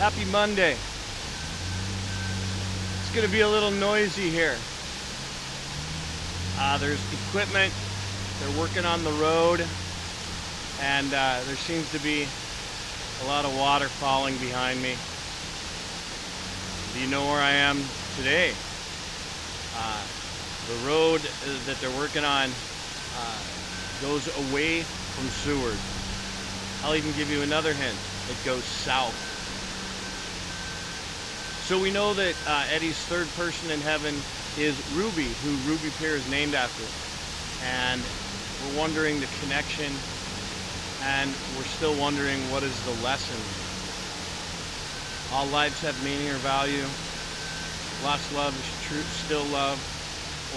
Happy Monday. It's going to be a little noisy here. There's equipment. They're working on the road. And there seems to be a lot of water falling behind me. Do you know where I am today? The road that they're working on goes away from Seward. I'll even give you another hint. It goes south. So we know that Eddie's third person in heaven is Ruby, who Ruby Pier is named after. And we're wondering the connection, and we're still wondering what is the lesson. All lives have meaning or value. Lost love is true, still love,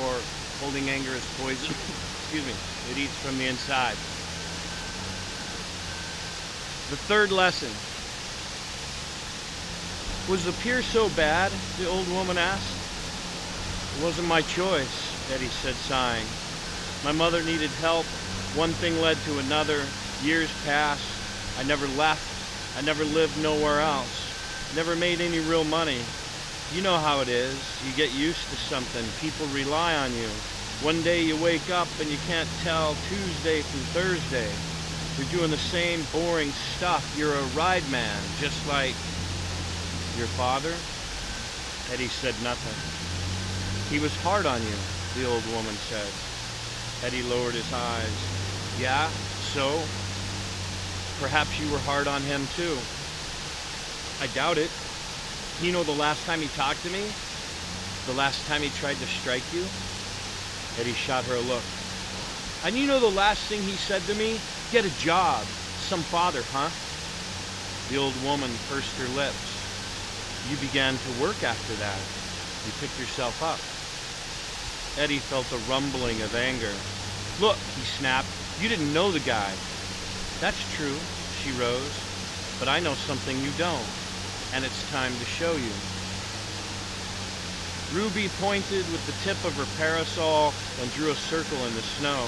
or holding anger is poison. Excuse me, it eats from the inside. The third lesson. Was the pier so bad? The old woman asked. It wasn't my choice, Eddie said, sighing. My mother needed help. One thing led to another. Years passed. I never left. I never lived nowhere else. Never made any real money. You know how it is. You get used to something. People rely on you. One day you wake up and you can't tell Tuesday from Thursday. You're doing the same boring stuff. You're a ride man, just like your father. Eddie said nothing. He was hard on you, the old woman said. Eddie lowered his eyes. Yeah, so? Perhaps you were hard on him too. I doubt it. You know the last time he talked to me? The last time he tried to strike you? Eddie shot her a look. And you know the last thing he said to me? Get a job. Some father, huh? The old woman pursed her lips. You began to work after that. You picked yourself up. Eddie felt a rumbling of anger. Look, he snapped, you didn't know the guy. That's true, she rose, but I know something you don't, and it's time to show you. Ruby pointed with the tip of her parasol and drew a circle in the snow.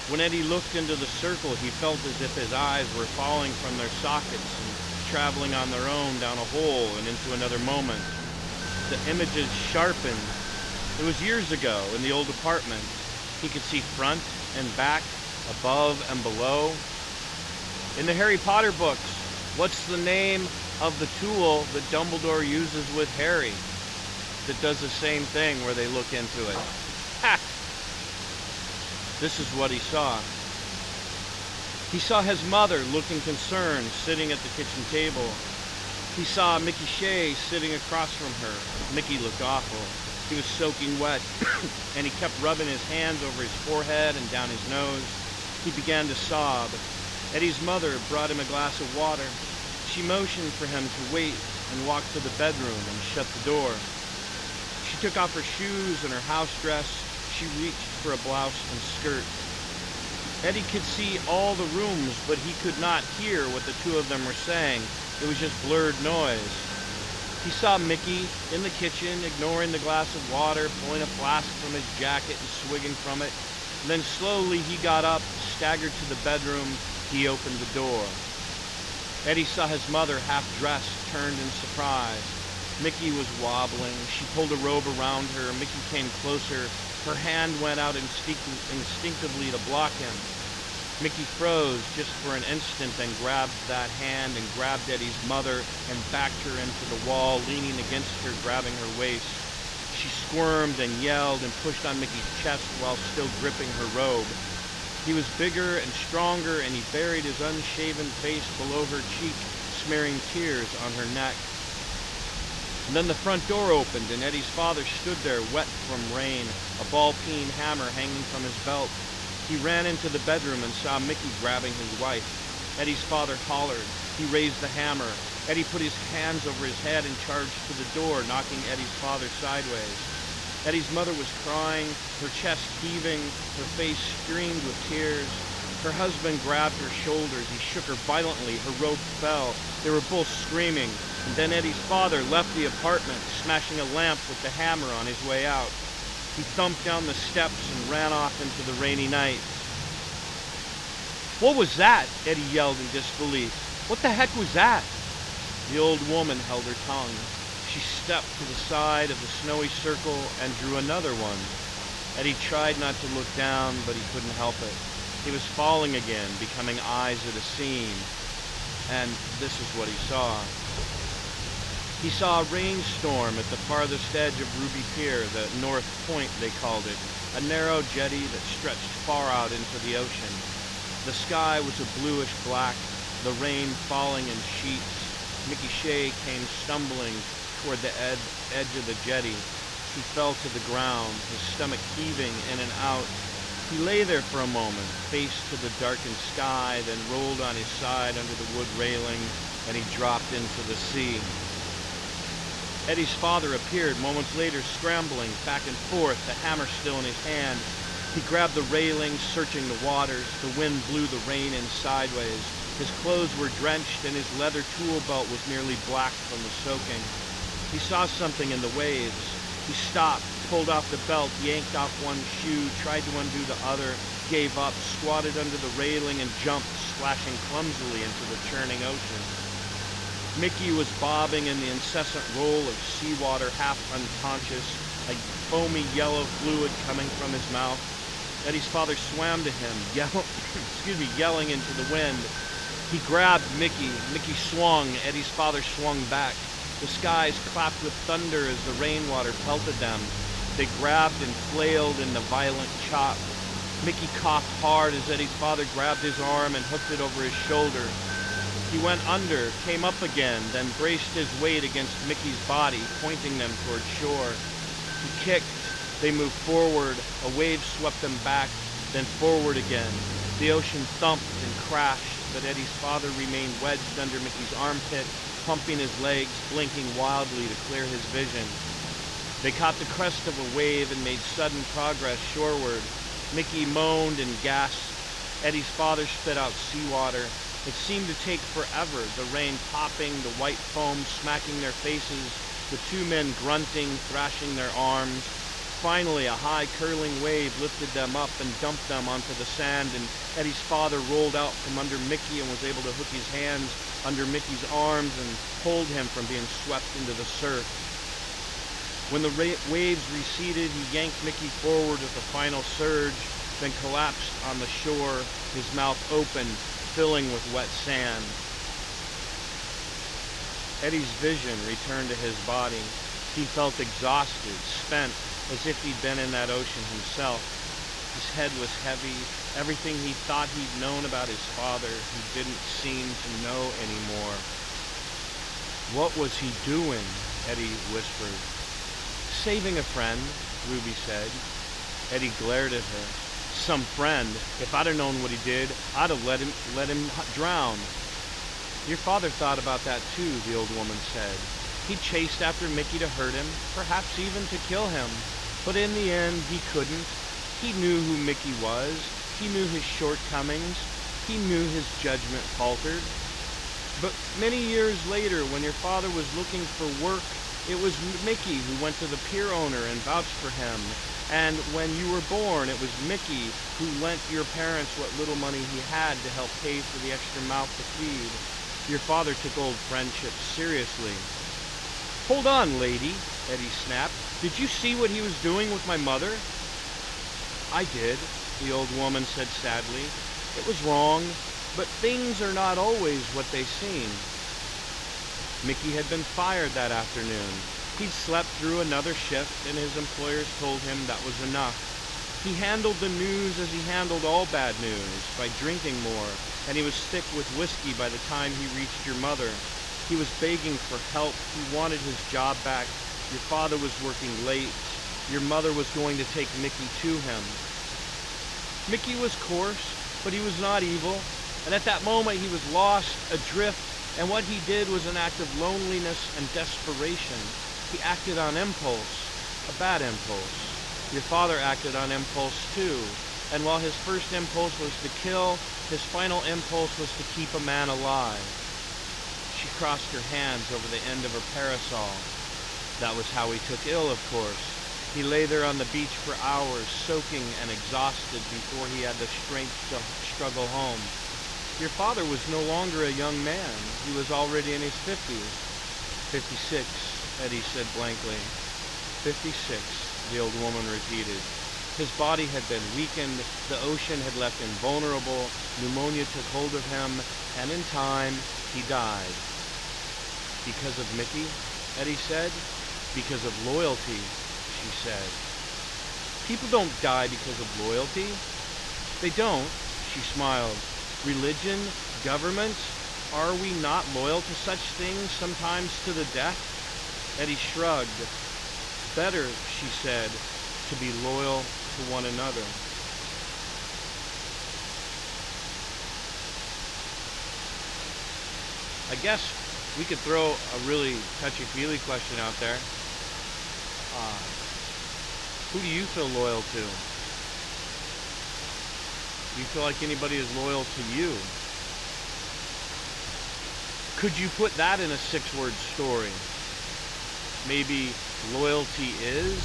When Eddie looked into the circle, he felt as if his eyes were falling from their sockets and traveling on their own down a hole and into another moment. The images sharpened. It was years ago in the old apartment. He could see front and back, above and below. In the Harry Potter books, what's the name of the tool that Dumbledore uses with Harry that does the same thing where they look into it? Ha! This is what he saw. He saw his mother looking concerned, sitting at the kitchen table. He saw Mickey Shea sitting across from her. Mickey looked awful. He was soaking wet, and he kept rubbing his hands over his forehead and down his nose. He began to sob. Eddie's mother brought him a glass of water. She motioned for him to wait and walked to the bedroom and shut the door. She took off her shoes and her house dress. She reached for a blouse and skirt. Eddie could see all the rooms, but he could not hear what the two of them were saying. It was just blurred noise. He saw Mickey in the kitchen, ignoring the glass of water, pulling a flask from his jacket and swigging from it. And then slowly he got up, staggered to the bedroom. He opened the door. Eddie saw his mother, half-dressed, turned in surprise. Mickey was wobbling. She pulled a robe around her. Mickey came closer. Her hand went out instinctively to block him. Mickey froze just for an instant, then grabbed that hand and grabbed Eddie's mother and backed her into the wall, leaning against her, grabbing her waist. She squirmed and yelled and pushed on Mickey's chest while still gripping her robe. He was bigger and stronger, and he buried his unshaven face below her cheek, smearing tears on her neck. And then the front door opened, and Eddie's father stood there, wet from rain, a ball-peen hammer hanging from his belt. He ran into the bedroom and saw Mickey grabbing his wife. Eddie's father hollered. He raised the hammer. Eddie put his hands over his head and charged to the door, knocking Eddie's father sideways. Eddie's mother was crying, her chest heaving, her face streamed with tears. Her husband grabbed her shoulders. He shook her violently. Her robe fell. They were both screaming. And then Eddie's father left the apartment, smashing a lamp with the hammer on his way out. He thumped down the steps and ran off into the rainy night. "What was that?" Eddie yelled in disbelief. "What the heck was that?" The old woman held her tongue. She stepped to the side of the snowy circle and drew another one. Eddie tried not to look down, but he couldn't help it. He was falling again, becoming eyes at a seam. And this is what he saw. He saw a rainstorm at the farthest edge of Ruby Pier, the North Point they called it, a narrow jetty that stretched far out into the ocean. The sky was a bluish black, the rain falling in sheets. Mickey Shea came stumbling toward the edge of the jetty. He fell to the ground, his stomach heaving in and out. He lay there for a moment, face to the darkened sky, then rolled on his side under the wood railing, and he dropped into the sea. Eddie's father appeared moments later, scrambling back and forth, the hammer still in his hand. He grabbed the railing, searching the waters. The wind blew the rain in sideways. His clothes were drenched, and his leather tool belt was nearly black from the soaking. He saw something in the waves. He stopped, pulled off the belt, yanked off one shoe, tried to undo the other, gave up, squatted under the railing, and jumped, splashing clumsily into the churning ocean. Mickey was bobbing in the incessant roll of seawater, half unconscious, a foamy yellow fluid coming from his mouth. Eddie's father swam to him, yelling into the wind. He grabbed Mickey. Mickey swung. Eddie's father swung back. The skies clapped with thunder as the rainwater pelted them. They grabbed and flailed in the violent chop. Mickey coughed hard as Eddie's father grabbed his arm and hooked it over his shoulder. He went under, came up again, then braced his weight against Mickey's body, pointing them toward shore. He kicked. They moved forward. A wave swept them back, then forward again. The ocean thumped and crashed, but Eddie's father remained wedged under Mickey's armpit, pumping his legs, blinking wildly to clear his vision. They caught the crest of a wave and made sudden progress shoreward. Mickey moaned and gasped. Eddie's father spit out seawater. It seemed to take forever, the rain popping, the white foam smacking their faces, the two men grunting, thrashing their arms. Finally, a high curling wave lifted them up and dumped them onto the sand, and Eddie's father rolled out from under Mickey and was able to hook his hands under Mickey's arms and hold him from being swept into the surf. When the waves receded, he yanked Mickey forward with a final surge, then collapsed on the shore, his mouth open, filling with wet sand. Eddie's vision returned to his body. He felt exhausted, spent, as if he'd been in that ocean himself. His head was heavy. Everything he thought he'd known about his father, he didn't seem to know anymore. What was he doing? Eddie whispered. Saving a friend, Ruby said. Eddie glared at her. Some friend. If I'd have known what he did, I'd have let him drown. Your father thought about that too, the old woman said. He chased after Mickey to hurt him, perhaps even to kill him. But in the end, he couldn't. He knew who Mickey was. He knew his shortcomings. He knew his judgment faltered. But many years later, when your father was looking for work, it was Mickey who went to the pier owner and vouched for him. And when you were born, it was Mickey who lent your parents what little money he had to help pay for the extra mouth to feed. Your father took old friendships seriously. Hold on, lady, Eddie snapped. Did you see what he was doing with my mother? I did, the old woman said sadly. It was wrong, but things are not always what they seem. Mickey had been fired that afternoon. He'd slept through another shift, and his employers told him that was enough. He handled the news as he handled all bad news, by drinking more, and he was thick with whiskey by the time he reached your mother. He was begging for help. He wanted his job back. Your father was working late. Your mother was going to take Mickey to him. Mickey was coarse, but he was not evil, and at that moment he was lost, adrift, and what he did was an act of loneliness and desperation. He acted on impulse, a bad impulse. Your father acted on impulse too, and while his first impulse was to kill, his final impulse was to keep a man alive. She crossed her hands over the end of her parasol. That was how he took ill, of course. He lay there on the beach for hours, soaking and exhausted before he had the strength to struggle home. Your father was no longer a young man. He was already in his 50s. 56, Eddie said blankly. 56, the old woman repeated. His body had been weakened, the ocean had left him vulnerable, pneumonia took hold of him, and in time, he died. Because of Mickey? Eddie said. Because of loyalty, she said. People don't die because of loyalty. They don't, she smiled. Religion, government, are we not loyal to such things, sometimes to the death? Eddie shrugged. Better, she said, to be loyal to one another. I guess we could throw a really touchy-feely question out there. Who do you feel loyal to? Do you feel like anybody is loyal to you? Could you put that in a 6-word story? Maybe loyalty is?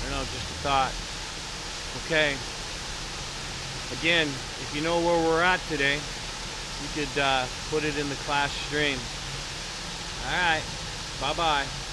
I don't know, just a thought. Okay. Again, if you know where we're at today, you could put it in the class stream. All right. Bye-bye.